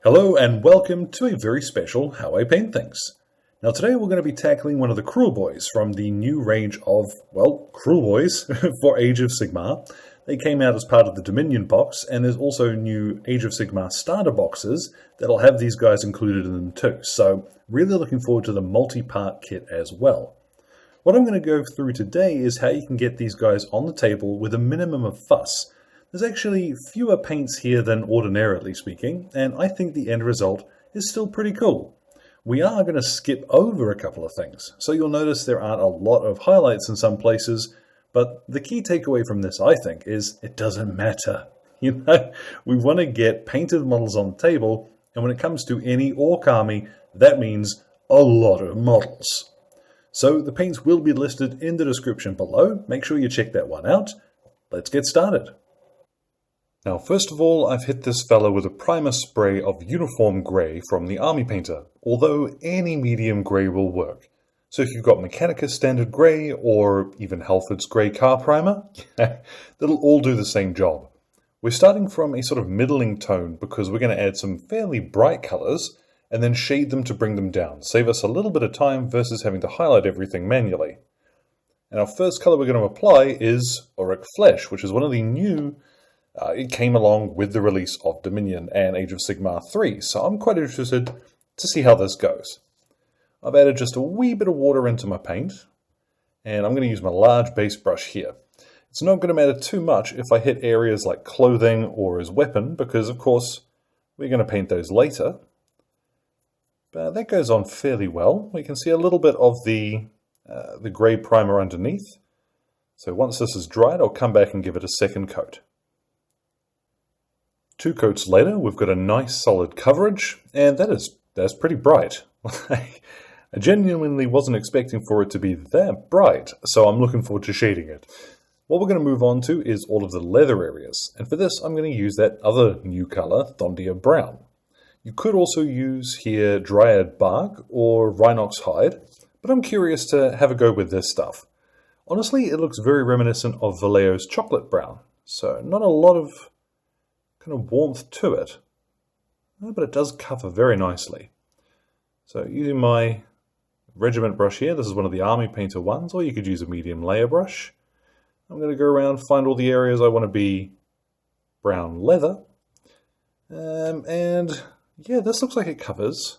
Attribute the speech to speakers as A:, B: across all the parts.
A: Hello and welcome to a very special How I Paint Things. Now today we're going to be tackling one of the Kruleboyz from the new range of, well, Kruleboyz for Age of Sigmar. They came out as part of the Dominion box, and there's also new Age of Sigmar starter boxes that'll have these guys included in them too. So really looking forward to the multi-part kit as well. What I'm going to go through today is how you can get these guys on the table with a minimum of fuss. There's actually fewer paints here than ordinarily speaking, and I think the end result is still pretty cool. We are going to skip over a couple of things, so you'll notice there aren't a lot of highlights in some places, but the key takeaway from this, I think, is it doesn't matter. You know, we want to get painted models on the table, and when it comes to any orc army, that means a lot of models. So the paints will be listed in the description below. Make sure you check that one out. Let's get started. Now, first of all, I've hit this fella with a primer spray of uniform grey from the Army Painter, although any medium grey will work. So if you've got Mechanicus Standard Grey or even Halford's Grey Car Primer, that'll all do the same job. We're starting from a sort of middling tone because we're going to add some fairly bright colours and then shade them to bring them down, save us a little bit of time versus having to highlight everything manually. And our first colour we're going to apply is Orruk Flesh, which is one of the new it came along with the release of Dominion and Age of Sigmar 3, so I'm quite interested to see how this goes. I've added just a wee bit of water into my paint, and I'm going to use my large base brush here. It's not going to matter too much if I hit areas like clothing or as weapon, because of course we're going to paint those later. But that goes on fairly well. We can see a little bit of the grey primer underneath. So once this is dried, I'll come back and give it a second coat. 2 coats later, we've got a nice solid coverage, and that's pretty bright. I genuinely wasn't expecting for it to be that bright, so I'm looking forward to shading it. What we're going to move on to is all of the leather areas, and for this I'm going to use that other new colour, Thondia Brown. You could also use here Dryad Bark or Rhinox Hide, but I'm curious to have a go with this stuff. Honestly, it looks very reminiscent of Vallejo's Chocolate Brown, so not a lot of kind of warmth to it, but it does cover very nicely. So using my regiment brush here, this is one of the Army Painter ones, or you could use a medium layer brush. I'm going to go around, find all the areas I want to be brown leather, and yeah, this looks like it covers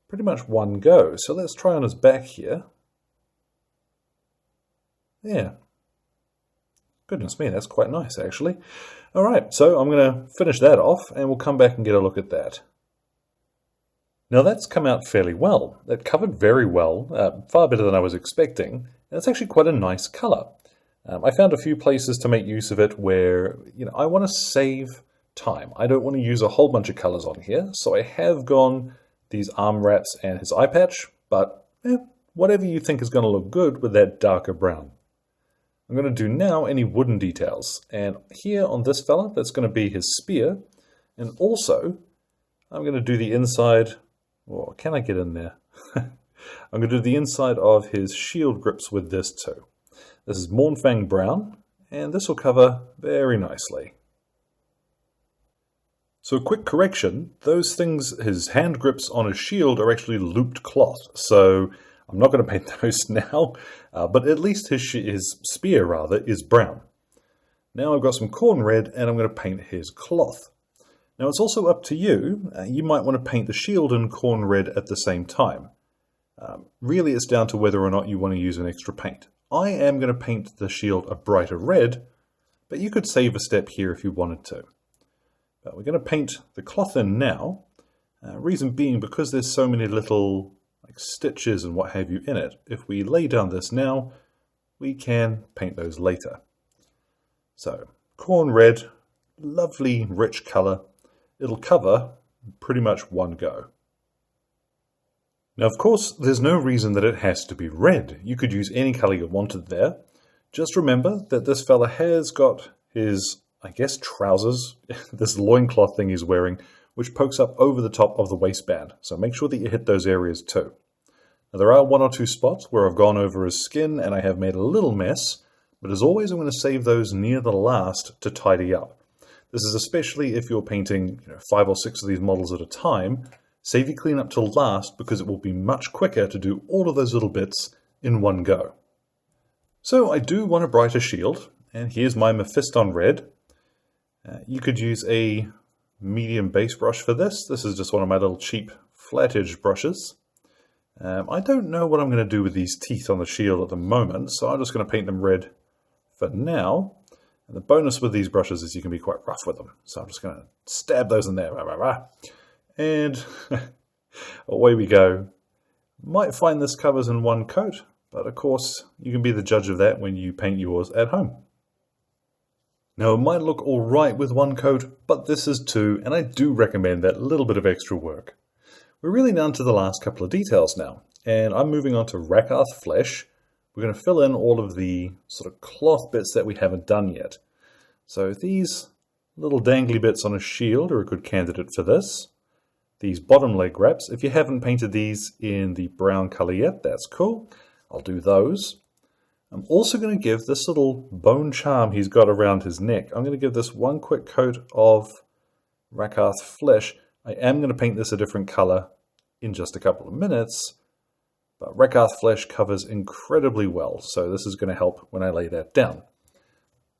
A: pretty much one go. So let's try on his back here. Yeah. Goodness me, that's quite nice actually. Alright, so I'm going to finish that off and we'll come back and get a look at that. Now that's come out fairly well. It covered very well, far better than I was expecting, and it's actually quite a nice colour. I found a few places to make use of it where, I want to save time. I don't want to use a whole bunch of colours on here, so I have gone these arm wraps and his eye patch, but whatever you think is going to look good with that darker brown. I'm going to do now any wooden details, and here on this fella, that's going to be his spear, and also I'm going to do the inside, or can I get in there? I'm going to do the inside of his shield grips with this too. This is Mournfang Brown, and this will cover very nicely. So a quick correction, those things, his hand grips on his shield are actually looped cloth, so I'm not going to paint those now, but at least his spear is brown. Now I've got some corn red and I'm going to paint his cloth. Now it's also up to you. You might want to paint the shield in corn red at the same time. Really it's down to whether or not you want to use an extra paint. I am going to paint the shield a brighter red, but you could save a step here if you wanted to. But we're going to paint the cloth in now. Reason being because there's so many little stitches and what have you in it. If we lay down this now, we can paint those later. So, corn red, lovely rich colour. It'll cover pretty much one go. Now, of course, there's no reason that it has to be red. You could use any colour you wanted there. Just remember that this fella has got his, I guess, trousers, this loincloth thing he's wearing, which pokes up over the top of the waistband. So make sure that you hit those areas too. Now, there are 1 or 2 spots where I've gone over his skin and I have made a little mess, but as always I'm going to save those near the last to tidy up. This is especially if you're painting 5 or 6 of these models at a time. Save your cleanup till last because it will be much quicker to do all of those little bits in one go. So I do want a brighter shield, and here's my Mephiston red. You could use a medium base brush for this. This is just one of my little cheap flat edge brushes. I don't know what I'm going to do with these teeth on the shield at the moment, so I'm just going to paint them red for now. And the bonus with these brushes is you can be quite rough with them. So I'm just going to stab those in there. And away we go. Might find this covers in one coat, but of course you can be the judge of that when you paint yours at home. Now it might look alright with one coat, but this is 2, and I do recommend that little bit of extra work. We're really down to the last couple of details now, and I'm moving on to Orruk Flesh. We're going to fill in all of the sort of cloth bits that we haven't done yet. So these little dangly bits on a shield are a good candidate for this. These bottom leg wraps, if you haven't painted these in the brown color yet, that's cool. I'll do those. I'm also going to give this little bone charm he's got around his neck. I'm going to give this one quick coat of Orruk Flesh. I am going to paint this a different color in just a couple of minutes, but Orruk Flesh covers incredibly well, so this is going to help when I lay that down.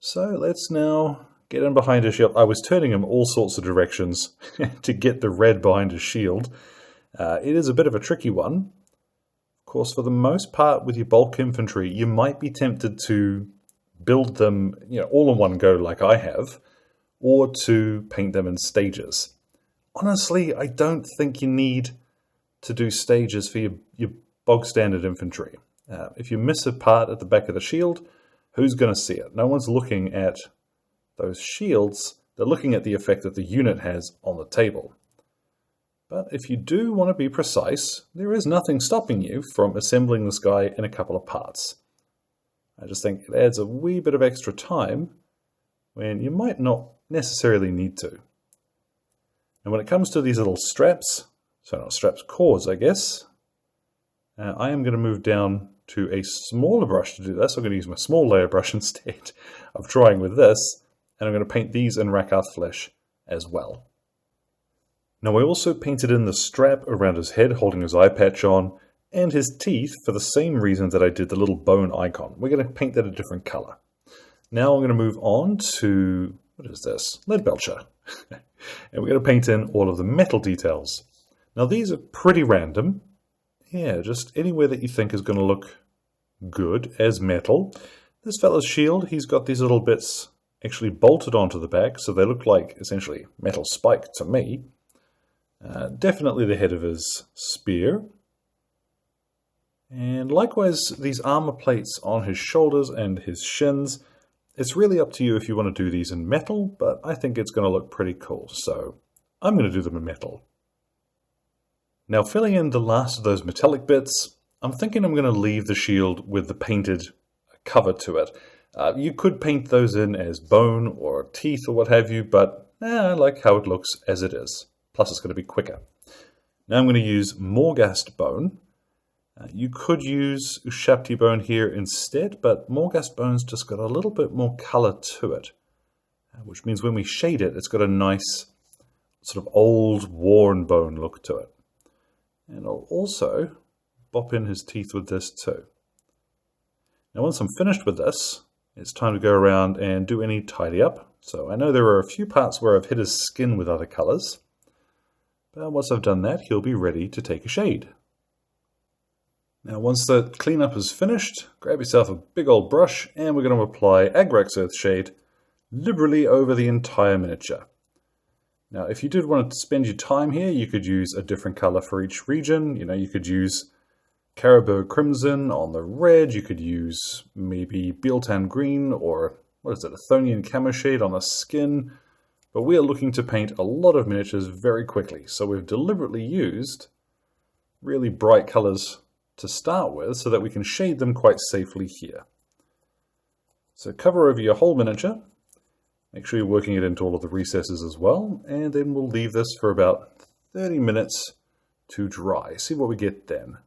A: So let's now get in behind his shield. I was turning him all sorts of directions to get the red behind his shield. It is a bit of a tricky one. Of course, for the most part with your bulk infantry, you might be tempted to build them all in one go like I have, or to paint them in stages. Honestly, I don't think you need to do stages for your bog standard infantry. If you miss a part at the back of the shield, who's going to see it? No one's looking at those shields. They're looking at the effect that the unit has on the table. But if you do want to be precise, there is nothing stopping you from assembling this guy in a couple of parts. I just think it adds a wee bit of extra time when you might not necessarily need to. And when it comes to these little straps, so not straps, cords, I guess, I am going to move down to a smaller brush to do this. I'm going to use my small layer brush instead of trying with this, and I'm going to paint these in Orruk Flesh as well. Now I also painted in the strap around his head holding his eye patch on, and his teeth for the same reason that I did the little bone icon. We're going to paint that a different color. Now I'm going to move on to, what is this? Lead belcher. And we're going to paint in all of the metal details. Now these are pretty random. Yeah, just anywhere that you think is going to look good as metal. This fella's shield, he's got these little bits actually bolted onto the back, so they look like essentially metal spike to me. Definitely the head of his spear. And likewise, these armor plates on his shoulders and his shins. It's really up to you if you want to do these in metal, but I think it's going to look pretty cool, so I'm going to do them in metal. Now filling in the last of those metallic bits, I'm thinking I'm going to leave the shield with the painted cover to it. You could paint those in as bone or teeth or what have you, but I like how it looks as it is. Plus it's going to be quicker. Now I'm going to use Morghast bone. You could use Ushabti bone here instead, but Morghast bone's just got a little bit more color to it, which means when we shade it, it's got a nice sort of old worn bone look to it. And I'll also bop in his teeth with this too. Now once I'm finished with this, it's time to go around and do any tidy up. So I know there are a few parts where I've hit his skin with other colors, but once I've done that, he'll be ready to take a shade. Now once the cleanup is finished, grab yourself a big old brush and we're going to apply Agrax Earthshade liberally over the entire miniature. Now if you did want to spend your time here, you could use a different color for each region. You could use Caribou Crimson on the red, you could use maybe Bealtan Green or what is it, a Thonian Camo shade on the skin. But we are looking to paint a lot of miniatures very quickly, so we've deliberately used really bright colors to start with so that we can shade them quite safely here. So cover over your whole miniature, make sure you're working it into all of the recesses as well, and then we'll leave this for about 30 minutes to dry. See what we get then.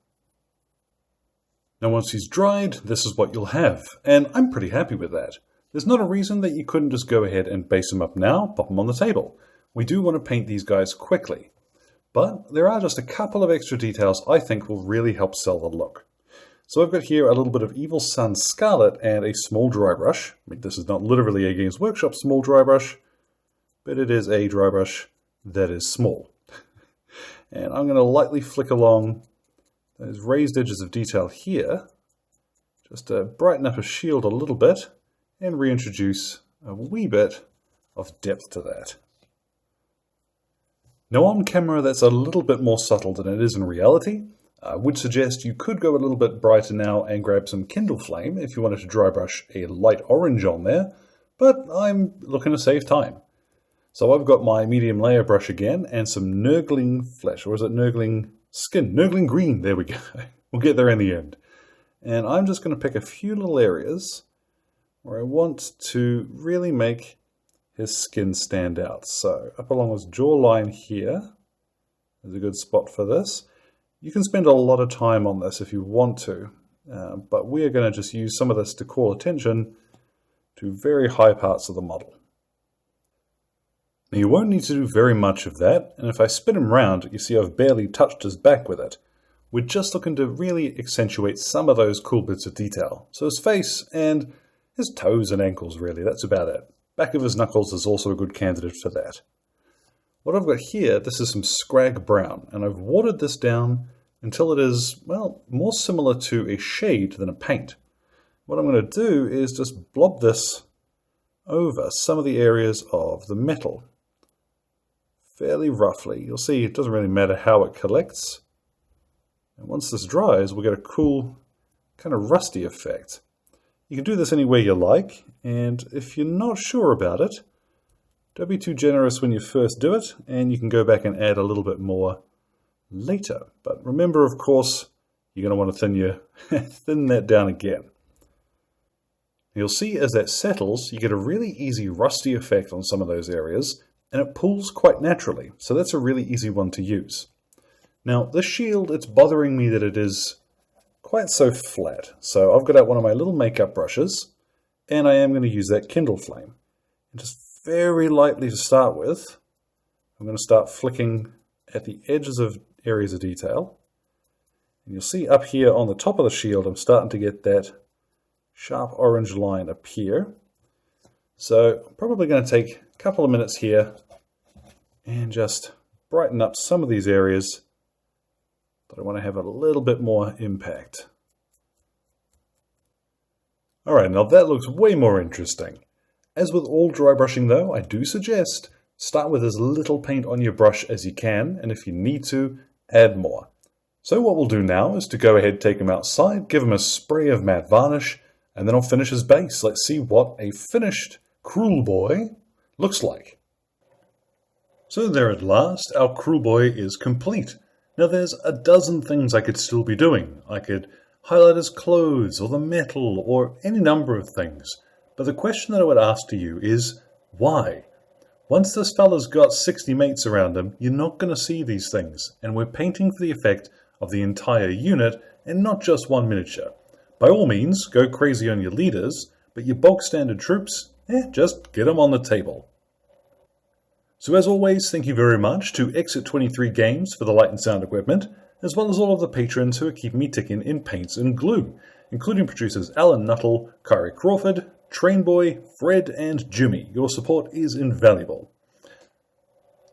A: Now once he's dried, this is what you'll have, and I'm pretty happy with that. There's not a reason that you couldn't just go ahead and base them up now, pop them on the table. We do want to paint these guys quickly. But there are just a couple of extra details I think will really help sell the look. So I've got here a little bit of Evil Sun Scarlet and a small dry brush. I mean, this is not literally a Games Workshop small dry brush, but it is a dry brush that is small. And I'm going to lightly flick along those raised edges of detail here, just to brighten up a shield a little bit and reintroduce a wee bit of depth to that. Now on camera that's a little bit more subtle than it is in reality. I would suggest you could go a little bit brighter now and grab some Kindle Flame if you wanted to dry brush a light orange on there, but I'm looking to save time. So I've got my medium layer brush again and some Nurgling Flesh, or is it Nurgling Skin? Nurgling Green, there we go. We'll get there in the end. And I'm just going to pick a few little areas where I want to really make his skin stand out. So up along his jawline here is a good spot for this. You can spend a lot of time on this if you want to, but we are going to just use some of this to call attention to very high parts of the model. Now you won't need to do very much of that, and if I spin him round, you see I've barely touched his back with it. We're just looking to really accentuate some of those cool bits of detail. So his face and his toes and ankles really, that's about it. Back of his knuckles is also a good candidate for that. What I've got here, this is some Scrag Brown, and I've watered this down until it is, well, more similar to a shade than a paint. What I'm going to do is just blob this over some of the areas of the metal, fairly roughly. You'll see it doesn't really matter how it collects. And once this dries, we'll get a cool kind of rusty effect. You can do this any way you like, and if you're not sure about it, don't be too generous when you first do it, and you can go back and add a little bit more later. But remember, of course, you're going to want to thin that down again. You'll see as that settles, you get a really easy rusty effect on some of those areas, and it pulls quite naturally, so that's a really easy one to use. Now, this shield, it's bothering me that it is quite so flat, so I've got out one of my little makeup brushes, and I am going to use that Kindle Flame. And just very lightly to start with, I'm going to start flicking at the edges of areas of detail. And you'll see up here on the top of the shield, I'm starting to get that sharp orange line appear. So I'm probably going to take a couple of minutes here and just brighten up some of these areas that I want to have a little bit more impact. Alright, now that looks way more interesting. As with all dry brushing though, I do suggest start with as little paint on your brush as you can, and if you need to, add more. So what we'll do now is to go ahead, take him outside, give him a spray of matte varnish, and then I'll finish his base. Let's see what a finished Kruleboy looks like. So there at last, our Kruleboy is complete. Now there's a dozen things I could still be doing. I could highlight his clothes, or the metal, or any number of things. But the question that I would ask to you is, why? Once this fella's got 60 mates around him, you're not going to see these things, and we're painting for the effect of the entire unit, and not just one miniature. By all means, go crazy on your leaders, but your bog standard troops, just get them on the table. So as always, thank you very much to Exit 23 Games for the light and sound equipment, as well as all of the patrons who are keeping me ticking in paints and glue, including producers Alan Nuttall, Kyrie Crawford, Trainboy, Fred, and Jimmy. Your support is invaluable.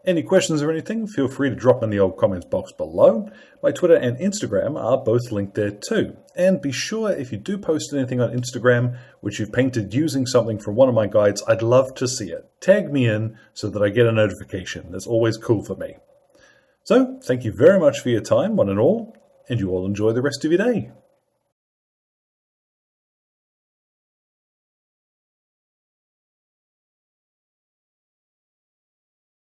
A: Any questions or anything, feel free to drop in the old comments box below. My Twitter and Instagram are both linked there too. And be sure if you do post anything on Instagram, which you've painted using something from one of my guides, I'd love to see it. Tag me in so that I get a notification. That's always cool for me. So, thank you very much for your time, one and all, and you all enjoy the rest of your day.